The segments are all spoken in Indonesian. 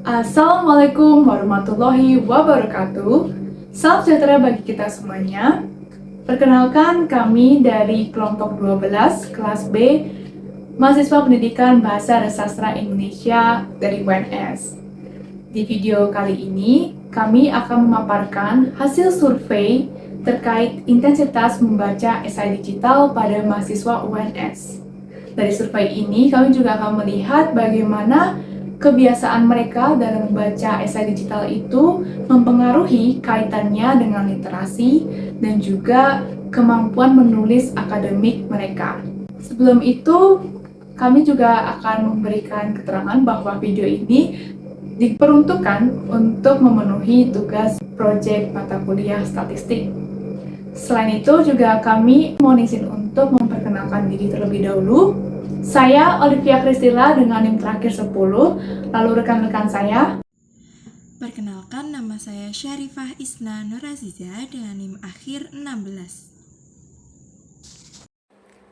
Assalamualaikum warahmatullahi wabarakatuh. Salam sejahtera bagi kita semuanya. Perkenalkan, kami dari kelompok 12 kelas B, mahasiswa pendidikan Bahasa dan Sastra Indonesia dari UNS. Di video kali ini, kami akan memaparkan hasil survei terkait intensitas membaca esai digital pada mahasiswa UNS. Dari survei ini, kami juga akan melihat bagaimana kebiasaan mereka dalam membaca esai digital itu mempengaruhi kaitannya dengan literasi dan juga kemampuan menulis akademik mereka. Sebelum itu, kami juga akan memberikan keterangan bahwa video ini diperuntukkan untuk memenuhi tugas proyek mata kuliah statistik. Selain itu juga kami mohon izin untuk memperkenalkan diri terlebih dahulu. Saya Olivia Kristila dengan NIM terakhir 10, lalu rekan-rekan saya. Perkenalkan, nama saya Syarifah Isna Nuraziza dengan NIM akhir 16.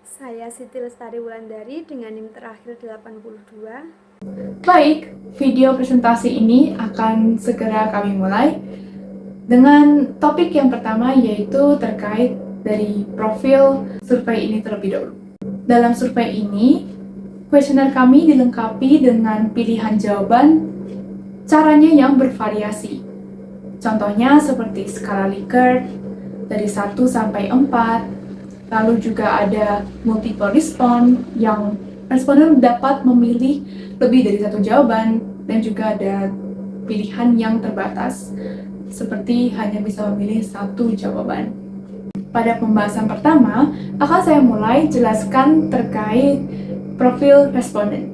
Saya Siti Lestari Wulandari dengan NIM terakhir 82. Baik, video presentasi ini akan segera kami mulai dengan topik yang pertama, yaitu terkait dari profil survei ini terlebih dahulu. Dalam survei ini, kuesioner kami dilengkapi dengan pilihan jawaban caranya yang bervariasi. Contohnya seperti skala Likert dari 1 sampai 4, lalu juga ada multiple response yang responden dapat memilih lebih dari satu jawaban, dan juga ada pilihan yang terbatas seperti hanya bisa memilih satu jawaban. Pada pembahasan pertama, akan saya mulai jelaskan terkait profil responden.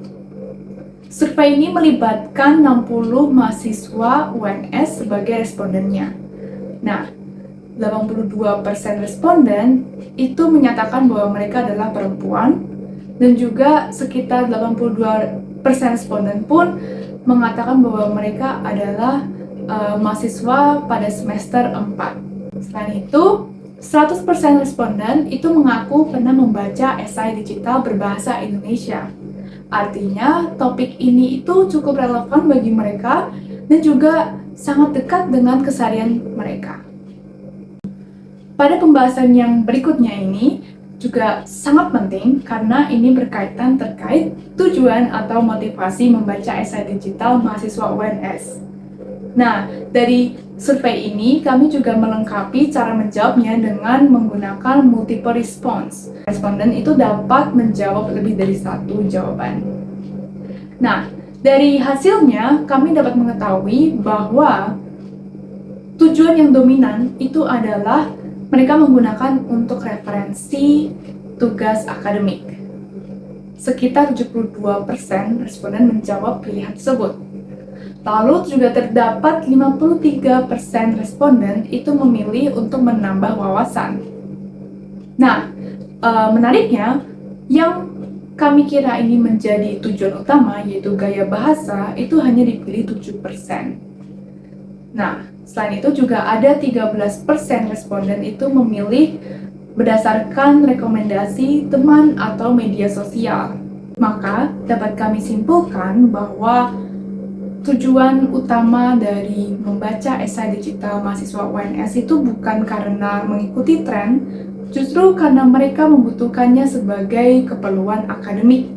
Survei ini melibatkan 60 mahasiswa UNS sebagai respondennya. Nah, 82% responden itu menyatakan bahwa mereka adalah perempuan, dan juga sekitar 82% responden pun mengatakan bahwa mereka adalah mahasiswa pada semester 4. Selain itu, 100% responden itu mengaku pernah membaca esai digital berbahasa Indonesia. Artinya, topik ini itu cukup relevan bagi mereka dan juga sangat dekat dengan keseharian mereka. Pada pembahasan yang berikutnya ini juga sangat penting karena ini berkaitan terkait tujuan atau motivasi membaca esai digital mahasiswa UNS. Nah, dari survei ini kami juga melengkapi cara menjawabnya dengan menggunakan multiple response. Responden itu dapat menjawab lebih dari satu jawaban. Nah, dari hasilnya kami dapat mengetahui bahwa tujuan yang dominan itu adalah mereka menggunakan untuk referensi tugas akademik. Sekitar 72% responden menjawab pilihan tersebut. Lalu juga terdapat 53% responden itu memilih untuk menambah wawasan. Nah, menariknya, yang kami kira ini menjadi tujuan utama, yaitu gaya bahasa, itu hanya dipilih 7%. Nah, selain itu juga ada 13% responden itu memilih berdasarkan rekomendasi teman atau media sosial. Maka, dapat kami simpulkan bahwa tujuan utama dari membaca esai digital mahasiswa UNS itu bukan karena mengikuti tren, justru karena mereka membutuhkannya sebagai keperluan akademik.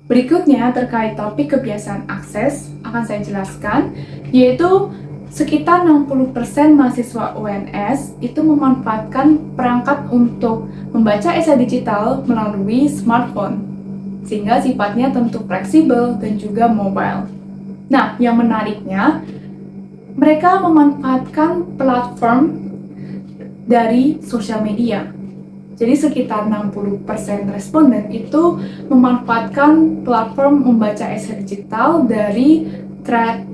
Berikutnya terkait topik kebiasaan akses akan saya jelaskan, yaitu sekitar 60% mahasiswa UNS itu memanfaatkan perangkat untuk membaca esai digital melalui smartphone, sehingga sifatnya tentu fleksibel dan juga mobile. Nah, yang menariknya, mereka memanfaatkan platform dari sosial media. Jadi sekitar 60% responden itu memanfaatkan platform membaca esai digital dari thread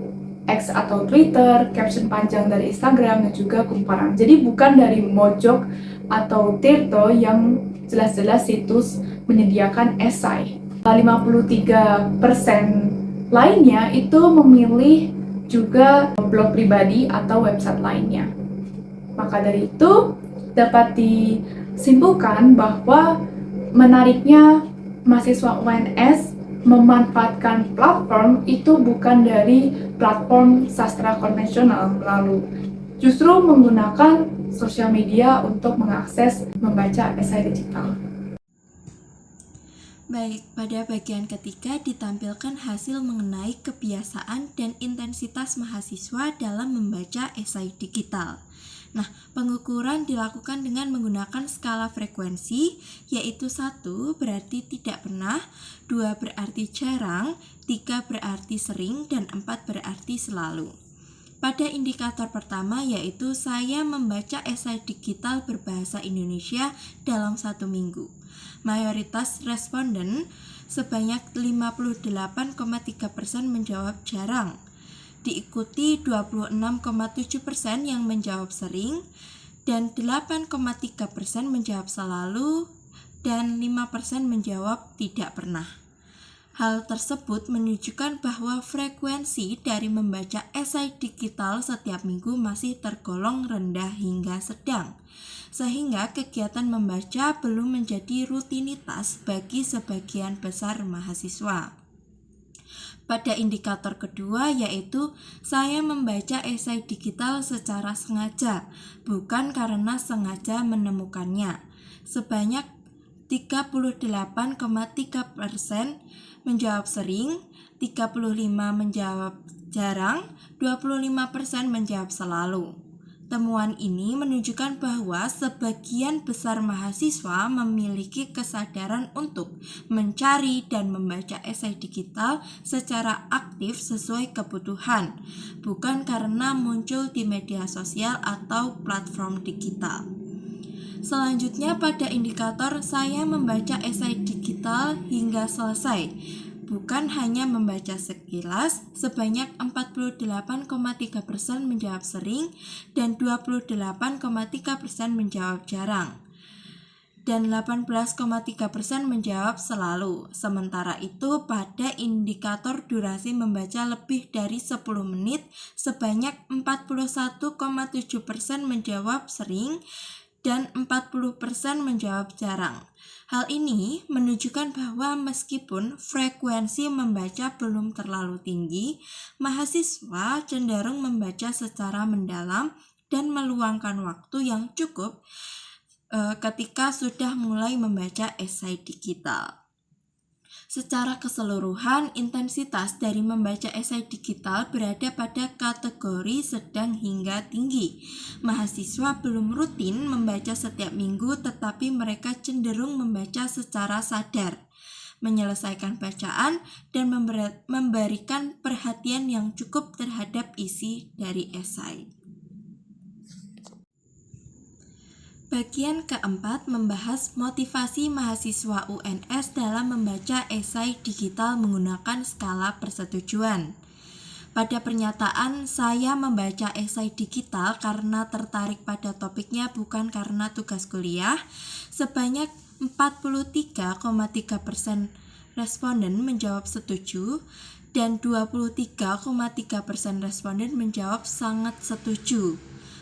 X atau Twitter, caption panjang dari Instagram, dan juga kumparan. Jadi bukan dari Mojok atau Tirto yang jelas-jelas situs menyediakan esai. 53% lainnya itu memilih juga blog pribadi atau website lainnya. Maka dari itu dapat disimpulkan bahwa menariknya mahasiswa UNS memanfaatkan platform itu bukan dari platform sastra konvensional, lalu justru menggunakan sosial media untuk mengakses membaca esai digital. Baik, pada bagian ketiga ditampilkan hasil mengenai kebiasaan dan intensitas mahasiswa dalam membaca esai digital. Nah, pengukuran dilakukan dengan menggunakan skala frekuensi, yaitu 1 berarti tidak pernah, 2 berarti jarang, 3 berarti sering, dan 4 berarti selalu. Pada indikator pertama yaitu saya membaca esai digital berbahasa Indonesia dalam 1 minggu. Mayoritas responden sebanyak 58,3% menjawab jarang, diikuti 26,7% yang menjawab sering, dan 8,3% menjawab selalu, dan 5% menjawab tidak pernah. Hal tersebut menunjukkan bahwa frekuensi dari membaca esai digital setiap minggu masih tergolong rendah hingga sedang, sehingga kegiatan membaca belum menjadi rutinitas bagi sebagian besar mahasiswa. Pada indikator kedua yaitu saya membaca esai digital secara sengaja, bukan karena sengaja menemukannya. Sebanyak 38,3% menjawab sering, 35% menjawab jarang, 25% menjawab selalu. Temuan ini menunjukkan bahwa sebagian besar mahasiswa memiliki kesadaran untuk mencari dan membaca esai digital secara aktif sesuai kebutuhan, bukan karena muncul di media sosial atau platform digital. Selanjutnya pada indikator saya membaca esai digital hingga selesai, bukan hanya membaca sekilas, sebanyak 48,3% menjawab sering dan 28,3% menjawab jarang, dan 18,3% menjawab selalu. Sementara itu pada indikator durasi membaca lebih dari 10 menit, sebanyak 41,7% menjawab sering dan 40% menjawab jarang. Hal ini menunjukkan bahwa meskipun frekuensi membaca belum terlalu tinggi, mahasiswa cenderung membaca secara mendalam dan meluangkan waktu yang cukup ketika sudah mulai membaca esai digital. Secara keseluruhan, intensitas dari membaca esai digital berada pada kategori sedang hingga tinggi. Mahasiswa belum rutin membaca setiap minggu, tetapi mereka cenderung membaca secara sadar, menyelesaikan bacaan, dan memberikan perhatian yang cukup terhadap isi dari esai. Bagian keempat membahas motivasi mahasiswa UNS dalam membaca esai digital menggunakan skala persetujuan. Pada pernyataan, saya membaca esai digital karena tertarik pada topiknya bukan karena tugas kuliah, sebanyak 43,3% responden menjawab setuju dan 23,3% responden menjawab sangat setuju.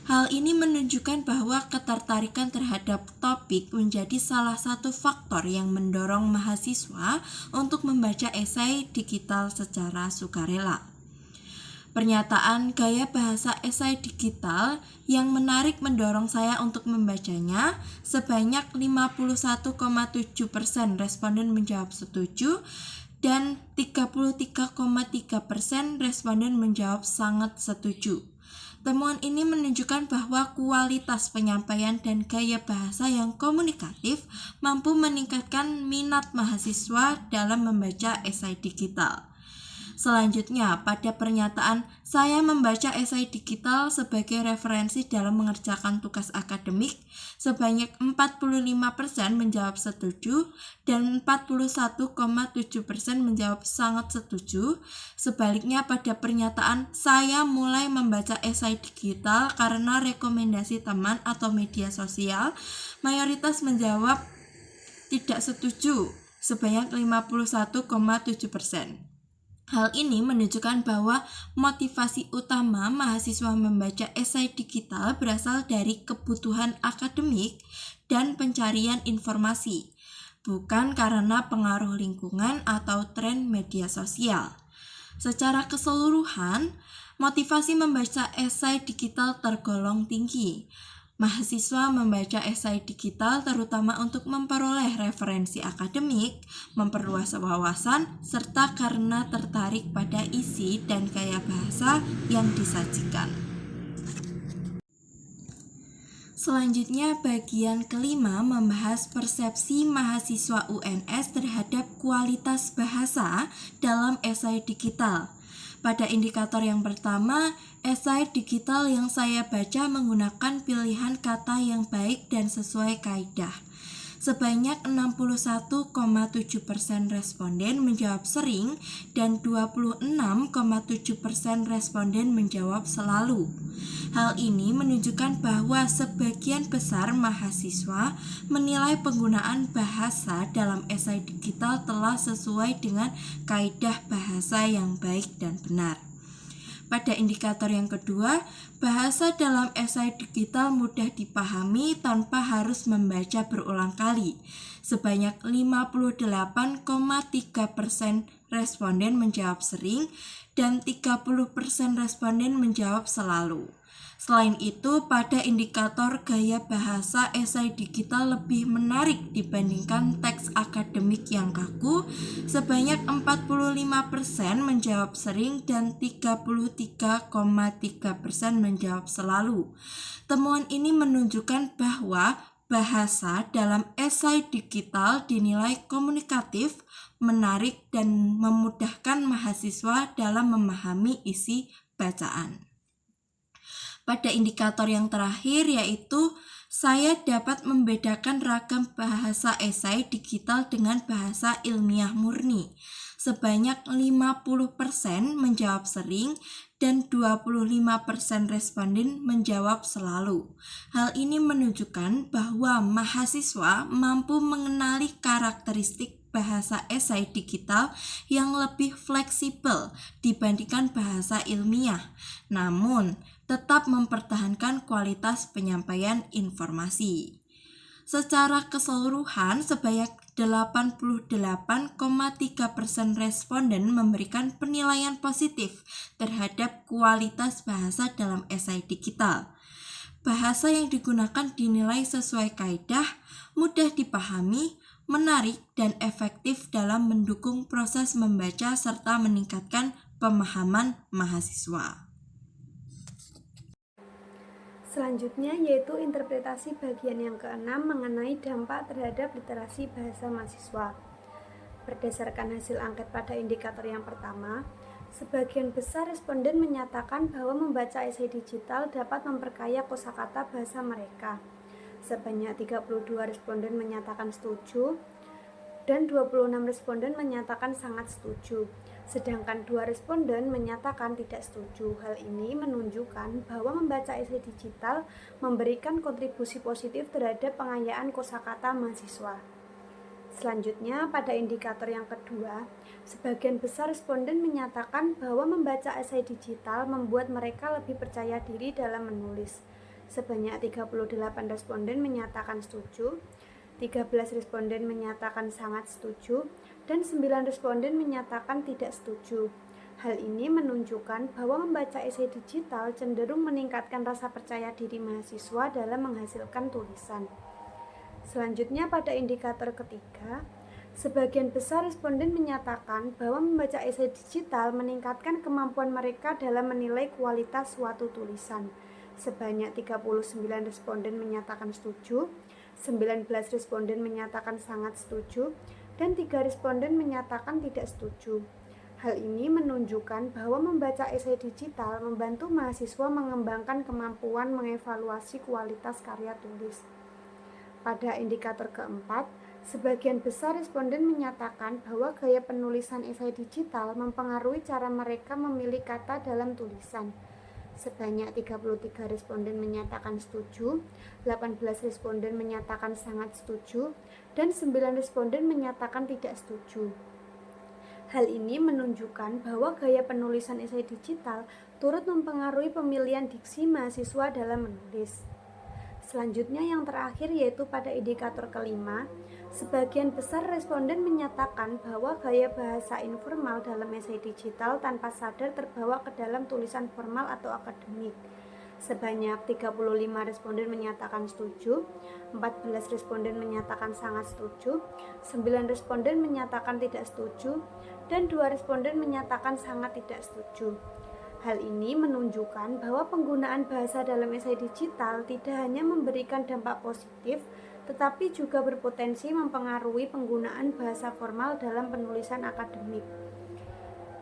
Hal ini menunjukkan bahwa ketertarikan terhadap topik menjadi salah satu faktor yang mendorong mahasiswa untuk membaca esai digital secara sukarela. Pernyataan gaya bahasa esai digital yang menarik mendorong saya untuk membacanya, sebanyak 51,7% responden menjawab setuju dan 33,3% responden menjawab sangat setuju. Temuan ini menunjukkan bahwa kualitas penyampaian dan gaya bahasa yang komunikatif mampu meningkatkan minat mahasiswa dalam membaca esai digital. Selanjutnya, pada pernyataan, saya membaca esai digital sebagai referensi dalam mengerjakan tugas akademik, sebanyak 45% menjawab setuju dan 41,7% menjawab sangat setuju. Sebaliknya, pada pernyataan, saya mulai membaca esai digital karena rekomendasi teman atau media sosial, mayoritas menjawab tidak setuju, sebanyak 51,7%. Hal ini menunjukkan bahwa motivasi utama mahasiswa membaca esai digital berasal dari kebutuhan akademik dan pencarian informasi, bukan karena pengaruh lingkungan atau tren media sosial. Secara keseluruhan, motivasi membaca esai digital tergolong tinggi. Mahasiswa membaca esai digital terutama untuk memperoleh referensi akademik, memperluas wawasan, serta karena tertarik pada isi dan gaya bahasa yang disajikan. Selanjutnya, bagian kelima membahas persepsi mahasiswa UNS terhadap kualitas bahasa dalam esai digital. Pada indikator yang pertama, esai digital yang saya baca menggunakan pilihan kata yang baik dan sesuai kaidah. Sebanyak 61,7% responden menjawab sering dan 26,7% responden menjawab selalu. Hal ini menunjukkan bahwa sebagian besar mahasiswa menilai penggunaan bahasa dalam esai digital telah sesuai dengan kaidah bahasa yang baik dan benar. Pada indikator yang kedua, bahasa dalam esai digital mudah dipahami tanpa harus membaca berulang kali. Sebanyak 58,3% responden menjawab sering dan 30% responden menjawab selalu. Selain itu, pada indikator gaya bahasa esai digital lebih menarik dibandingkan teks akademik yang kaku, sebanyak 45% menjawab sering dan 33,3% menjawab selalu. Temuan ini menunjukkan bahwa bahasa dalam esai digital dinilai komunikatif, menarik, dan memudahkan mahasiswa dalam memahami isi bacaan. Pada indikator yang terakhir yaitu saya dapat membedakan ragam bahasa esai digital dengan bahasa ilmiah murni. Sebanyak 50% menjawab sering dan 25% responden menjawab selalu. Hal ini menunjukkan bahwa mahasiswa mampu mengenali karakteristik bahasa esai digital yang lebih fleksibel dibandingkan bahasa ilmiah, namun tetap mempertahankan kualitas penyampaian informasi. Secara keseluruhan, sebanyak 88,3% responden memberikan penilaian positif terhadap kualitas bahasa dalam esai digital. Bahasa yang digunakan dinilai sesuai kaidah, mudah dipahami, menarik, dan efektif dalam mendukung proses membaca serta meningkatkan pemahaman mahasiswa. Selanjutnya yaitu interpretasi bagian yang keenam mengenai dampak terhadap literasi bahasa mahasiswa. Berdasarkan hasil angket pada indikator yang pertama, sebagian besar responden menyatakan bahwa membaca esai digital dapat memperkaya kosakata bahasa mereka. Sebanyak 32 responden menyatakan setuju dan 26 responden menyatakan sangat setuju. Sedangkan 2 responden menyatakan tidak setuju. Hal ini menunjukkan bahwa membaca esai digital memberikan kontribusi positif terhadap pengayaan kosakata mahasiswa. Selanjutnya, pada indikator yang kedua, sebagian besar responden menyatakan bahwa membaca esai digital membuat mereka lebih percaya diri dalam menulis. Sebanyak 38 responden menyatakan setuju, 13 responden menyatakan sangat setuju, dan 9 responden menyatakan tidak setuju. Hal ini menunjukkan bahwa membaca esai digital cenderung meningkatkan rasa percaya diri mahasiswa dalam menghasilkan tulisan. Selanjutnya pada indikator ketiga, sebagian besar responden menyatakan bahwa membaca esai digital meningkatkan kemampuan mereka dalam menilai kualitas suatu tulisan. Sebanyak 39 responden menyatakan setuju, 19 responden menyatakan sangat setuju, dan 3 responden menyatakan tidak setuju. Hal ini menunjukkan bahwa membaca esai digital membantu mahasiswa mengembangkan kemampuan mengevaluasi kualitas karya tulis. Pada indikator keempat, sebagian besar responden menyatakan bahwa gaya penulisan esai digital mempengaruhi cara mereka memilih kata dalam tulisan. Sebanyak 33 responden menyatakan setuju, 18 responden menyatakan sangat setuju, dan 9 responden menyatakan tidak setuju. Hal ini menunjukkan bahwa gaya penulisan esai digital turut mempengaruhi pemilihan diksi mahasiswa dalam menulis. Selanjutnya yang terakhir yaitu pada indikator kelima, Sebagian besar responden menyatakan bahwa gaya bahasa informal dalam esai digital tanpa sadar terbawa ke dalam tulisan formal atau akademik. Sebanyak 35 responden menyatakan setuju, 14 responden menyatakan sangat setuju, 9 responden menyatakan tidak setuju, dan 2 responden menyatakan sangat tidak setuju. Hal ini menunjukkan bahwa penggunaan bahasa dalam esai digital tidak hanya memberikan dampak positif, tetapi juga berpotensi mempengaruhi penggunaan bahasa formal dalam penulisan akademik.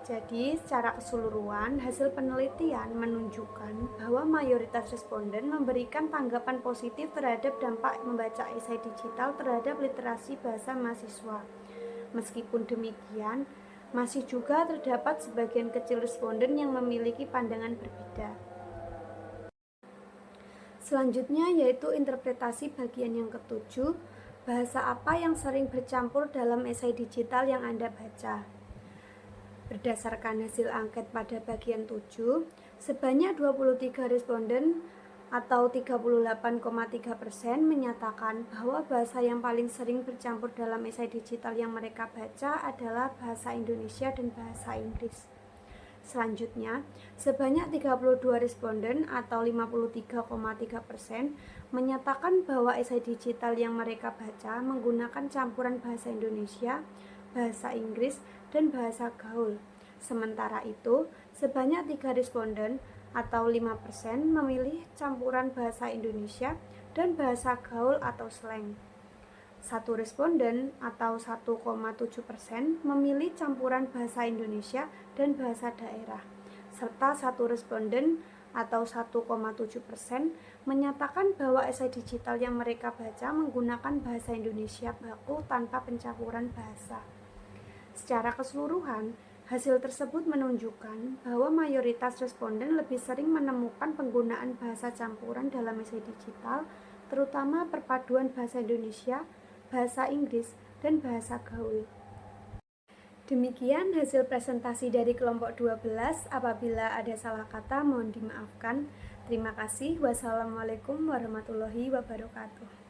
Jadi, secara keseluruhan, hasil penelitian menunjukkan bahwa mayoritas responden memberikan tanggapan positif terhadap dampak membaca esai digital terhadap literasi bahasa mahasiswa. Meskipun demikian, masih juga terdapat sebagian kecil responden yang memiliki pandangan berbeda. Selanjutnya yaitu interpretasi bagian yang ketujuh, bahasa apa yang sering bercampur dalam esai digital yang Anda baca. Berdasarkan hasil angket pada bagian 7, sebanyak 23 responden atau 38,3% menyatakan bahwa bahasa yang paling sering bercampur dalam esai digital yang mereka baca adalah bahasa Indonesia dan bahasa Inggris. Selanjutnya, sebanyak 32 responden atau 53,3% menyatakan bahwa esai digital yang mereka baca menggunakan campuran bahasa Indonesia, bahasa Inggris, dan bahasa gaul. Sementara itu, sebanyak 3 responden atau 5% memilih campuran bahasa Indonesia dan bahasa gaul atau slang. 1 responden atau 1,7% memilih campuran bahasa Indonesia dan bahasa daerah, serta 1 responden atau 1,7% menyatakan bahwa esai digital yang mereka baca menggunakan bahasa Indonesia baku tanpa pencampuran bahasa. Secara keseluruhan, hasil tersebut menunjukkan bahwa mayoritas responden lebih sering menemukan penggunaan bahasa campuran dalam esai digital, terutama perpaduan bahasa Indonesia, bahasa Inggris, dan bahasa gaul. Demikian hasil presentasi dari kelompok 12. Apabila ada salah kata, mohon dimaafkan. Terima kasih. Wassalamualaikum warahmatullahi wabarakatuh.